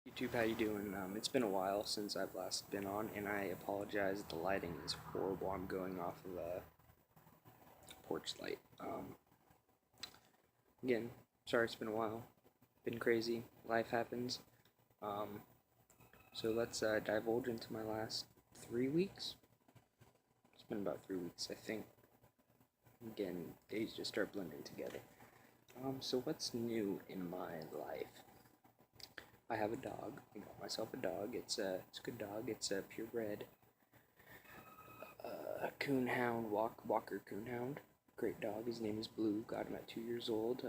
YouTube, how you doing? It's been a while since I've last been on, and I apologize. The lighting is horrible. I'm going off of a porch light. Again, sorry it's been a while. Been crazy. Life happens. Um, so let's divulge into my last 3 weeks. It's been about 3 weeks, I think. Again, days just start blending together. So what's new in my life? I have a dog. I got myself a dog. It's a good dog. It's a purebred coonhound, Walker coonhound. Great dog. His name is Blue. Got him at 2 years old.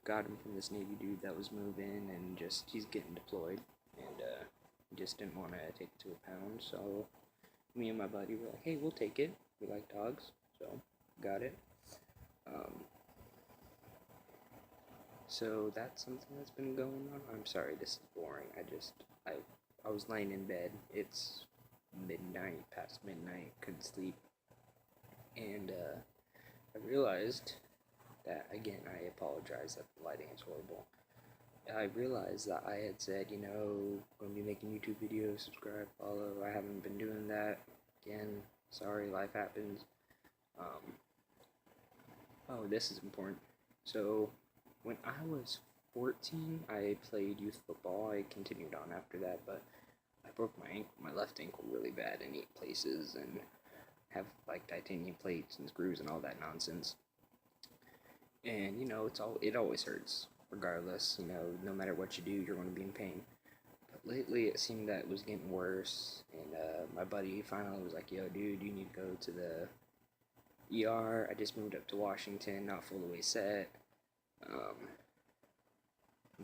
Got him from this Navy dude that was moving, and just he's getting deployed, and he just didn't want to take it to a pound. So me and my buddy were like, "Hey, we'll take it. We like dogs, so got it." Um, so that's something that's been going on. I'm sorry, this is boring. I was laying in bed. It's midnight, past midnight. Couldn't sleep, and I realized that again. I apologize that the lighting is horrible. I realized that I had said, going to be making YouTube videos, subscribe, follow. I haven't been doing that. Again, sorry, life happens. Um, oh, this is important. So, when I was 14, I played youth football. I continued on after that, but I broke my left ankle really bad in 8 places, and have like titanium plates and screws and all that nonsense. And it always hurts, regardless. No matter what you do, you're going to be in pain. But lately, it seemed that it was getting worse, and my buddy finally was like, "Yo, dude, you need to go to the ER." I just moved up to Washington, not fully set. Um,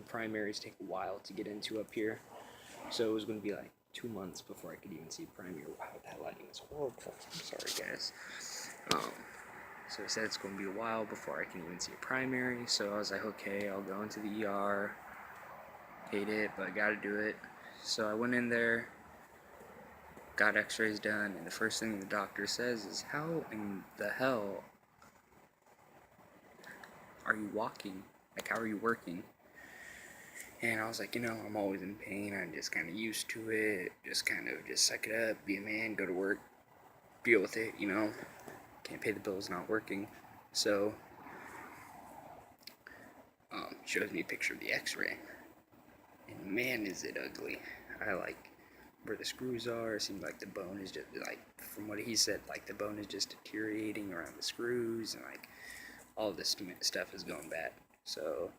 Primaries take a while to get into up here, so it was going to be like 2 months before I could even see primary. Wow, that lighting is horrible. I'm sorry, guys. Um, so I said it's going to be a while before I can even see a primary. So I was like, okay, I'll go into the ER. Hate it, but I got to do it. So I went in there, got x-rays done, and the first thing the doctor says is, "How in the hell are you walking? Like, how are you working?" And I was like, I'm always in pain. I'm just kind of used to it. Just suck it up, be a man, go to work, deal with it. Can't pay the bills not working. So, shows me a picture of the x-ray. And man, is it ugly. I like where the screws are. It seems like the bone is just, like, from what he said, like the bone is just deteriorating around the screws, and like all this stuff is going bad. So,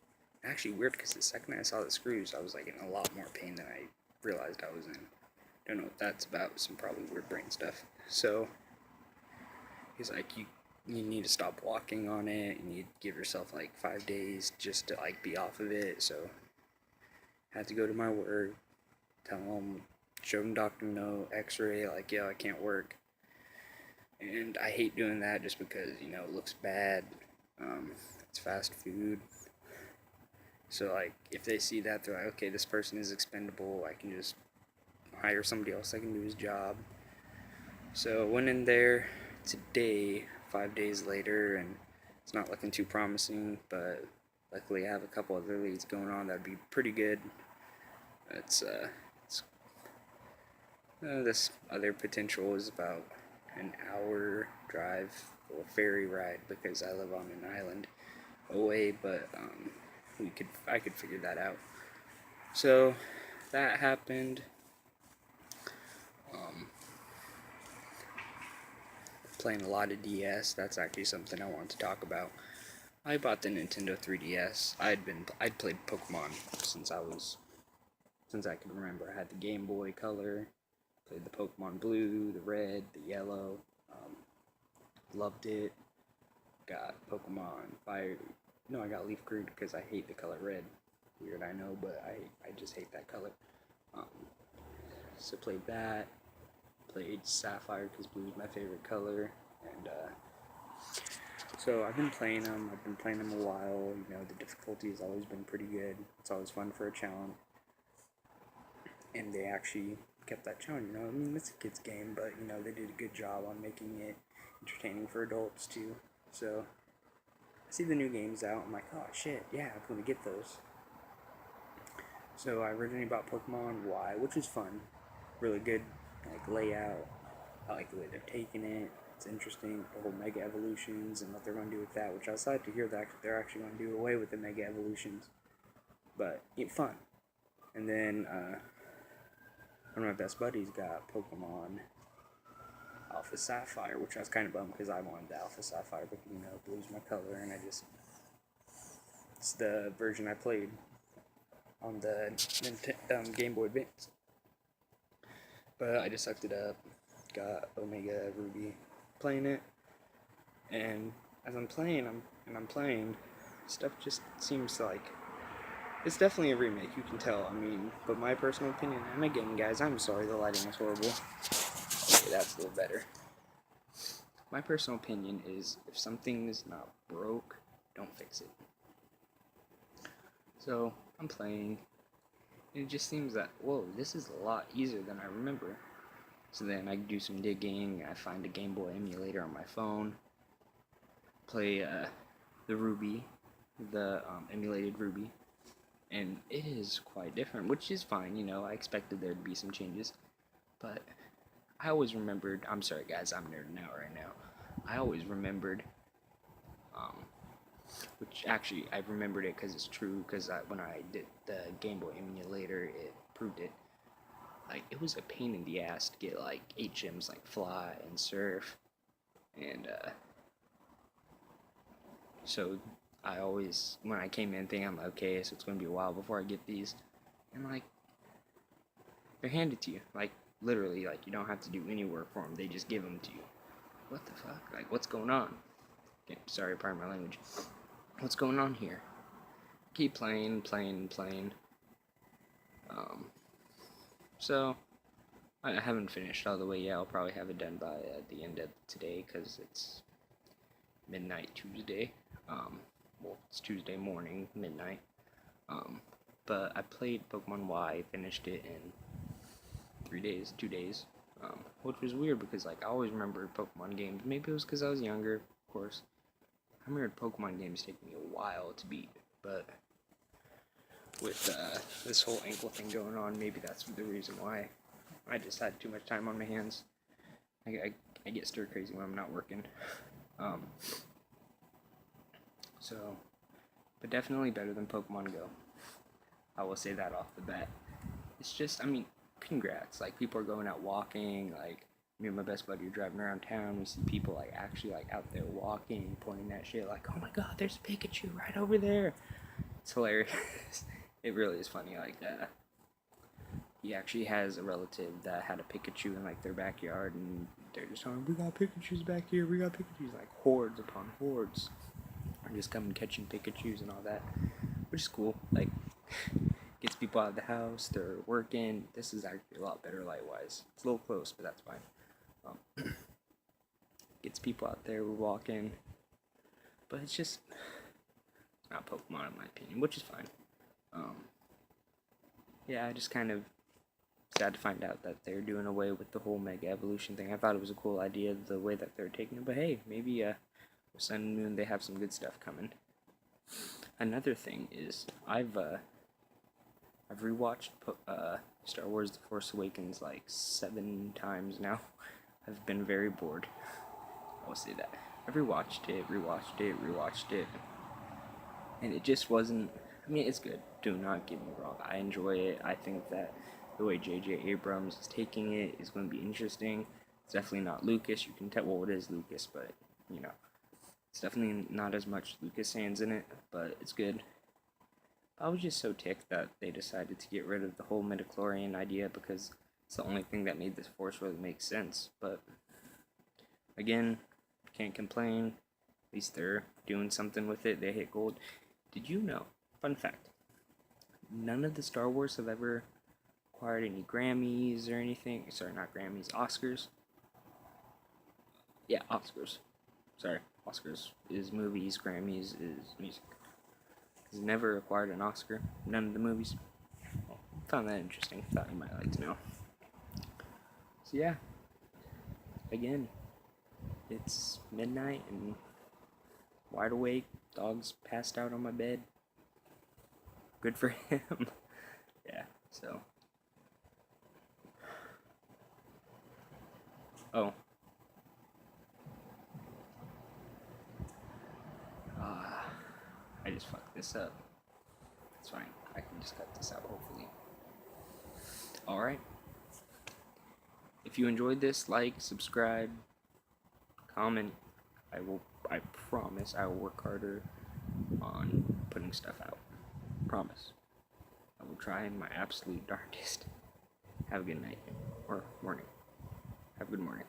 actually weird, because the second I saw the screws, I was like in a lot more pain than I realized I was in. Don't know what that's about. Some probably weird brain stuff. So he's like, you need to stop walking on it. You need to give yourself like 5 days just to like be off of it. So I had to go to my work, tell him, show him doctor note, x-ray, like, I can't work. And I hate doing that just because, it looks bad. It's fast food. So, like, if they see that, they're like, okay, this person is expendable. I can just hire somebody else that can do his job. So, I went in there today, 5 days later, and it's not looking too promising, but luckily I have a couple other leads going on that'd be pretty good. It's this other potential is about an hour drive or ferry ride, because I live on an island away, but I could figure that out. So that happened. Playing a lot of DS. That's actually something I want to talk about. I bought the Nintendo 3DS. I'd played Pokemon since I can remember. I had the Game Boy Color, played the Pokemon Blue, the Red, the Yellow. Um, Loved it. Got Pokemon Fire. No, I got Leaf Green because I hate the color red. Weird, I know, but I just hate that color. Um, so played that. Played Sapphire because blue is my favorite color. And so I've been playing them. I've been playing them a while. The difficulty has always been pretty good. It's always fun for a challenge. And they actually kept that challenge. It's a kid's game, but they did a good job on making it entertaining for adults too. So I see the new games out. I'm like, oh shit, yeah, I'm gonna get those. So I originally bought Pokemon Y, which is fun, really good, like layout. I like the way they're taking it. It's interesting, the whole Mega Evolutions and what they're going to do with that, which I was excited to hear that they're actually going to do away with the Mega Evolutions. But it's fun. And then one of my best buddies got Pokemon Alpha Sapphire, which I was kind of bummed because I wanted the Alpha Sapphire, but blue's my color, and it's the version I played on the Game Boy Advance. But I just sucked it up, got Omega Ruby, playing it, and as I'm playing, stuff just seems like it's definitely a remake. You can tell. But my personal opinion, and again, guys, I'm sorry the lighting is horrible. Okay, that's a little better. My personal opinion is if something is not broke, don't fix it. So I'm playing, and it just seems that, whoa, this is a lot easier than I remember. So then I do some digging, I find a Game Boy emulator on my phone, play the Ruby, the emulated Ruby, and it is quite different, which is fine, I expected there to be some changes, but I always remembered, I'm sorry guys, I'm nerding out right now, I always remembered, which actually I remembered it because it's true, because when I did the Game Boy emulator, it proved it. Like, it was a pain in the ass to get like 8 gyms like Fly and Surf, and so I always, when I came in thinking, I'm like, okay, so it's gonna be a while before I get these, and like, they're handed to you, like literally, like you don't have to do any work for them, they just give them to you. What the fuck? Like, what's going on? Okay, sorry, pardon my language. What's going on here? Keep playing. So I haven't finished all the way yet. I'll probably have it done by the end of today because it's midnight Tuesday. Well, it's Tuesday morning, midnight. But I played Pokemon Y, finished it in 2 days. Which was weird because like I always remembered Pokemon games. Maybe it was because I was younger, of course. I remember Pokemon games taking me a while to beat, but with this whole ankle thing going on, maybe that's the reason why. I just had too much time on my hands. I get stir crazy when I'm not working. But definitely better than Pokemon Go. I will say that off the bat. It's just, congrats. Like, people are going out walking, like, me and my best buddy are driving around town, we see people, like, actually, like, out there walking, pointing that shit, like, oh my god, there's a Pikachu right over there. It's hilarious. It really is funny, like, he actually has a relative that had a Pikachu in, like, their backyard, and they're just talking, we got Pikachus back here, like, hordes upon hordes are just coming catching Pikachus and all that, which is cool, like, gets people out of the house, they're working. This is actually a lot better light-wise. It's a little close, but that's fine. Gets people out there, we're walking. But it's just not Pokemon in my opinion, which is fine. Yeah, I just kind of sad to find out that they're doing away with the whole Mega Evolution thing. I thought it was a cool idea, the way that they're taking it, but hey, maybe with Sun and Moon they have some good stuff coming. Another thing is, I've rewatched Star Wars The Force Awakens like 7 times now. I've been very bored. I will say that. I've rewatched it, and it just wasn't, it's good, do not get me wrong, I enjoy it. I think that the way J.J. Abrams is taking it is going to be interesting. It's definitely not Lucas, you can tell, well, it is Lucas, but, it's definitely not as much Lucas hands in it, but it's good. I was just so ticked that they decided to get rid of the whole midichlorian idea because it's the only thing that made this force really make sense. But again, can't complain. At least they're doing something with it. They hit gold. Did you know? Fun fact. None of the Star Wars have ever acquired any Grammys or anything. Sorry, not Grammys. Oscars. Yeah, Oscars. Sorry, Oscars is movies. Grammys is music. Has never acquired an Oscar. None of the movies. Well, found that interesting. Thought you might like to know. So yeah. Again, it's midnight and wide awake. Dog's passed out on my bed. Good for him. Yeah, so. Oh. I just fucked this up. It's fine. I can just cut this out, hopefully. Alright. If you enjoyed this, like, subscribe, comment. I promise I will work harder on putting stuff out. Promise. I will try my absolute darndest. Have a good night. Or morning. Have a good morning.